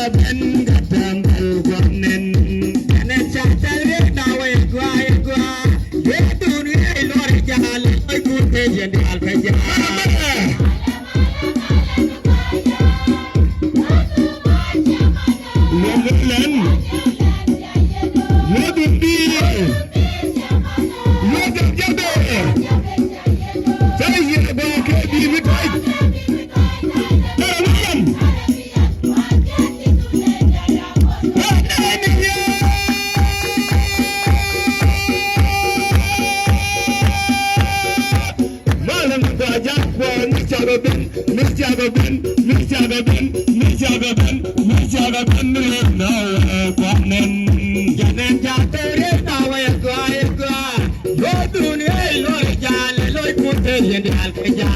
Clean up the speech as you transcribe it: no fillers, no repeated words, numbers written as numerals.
ben gatam algonen kana chatal re nawe gwa gwa ye dunya lor jal ay kurte jende alfaja len lo dundi lo jabe tayi ba ke di mitay Alfeja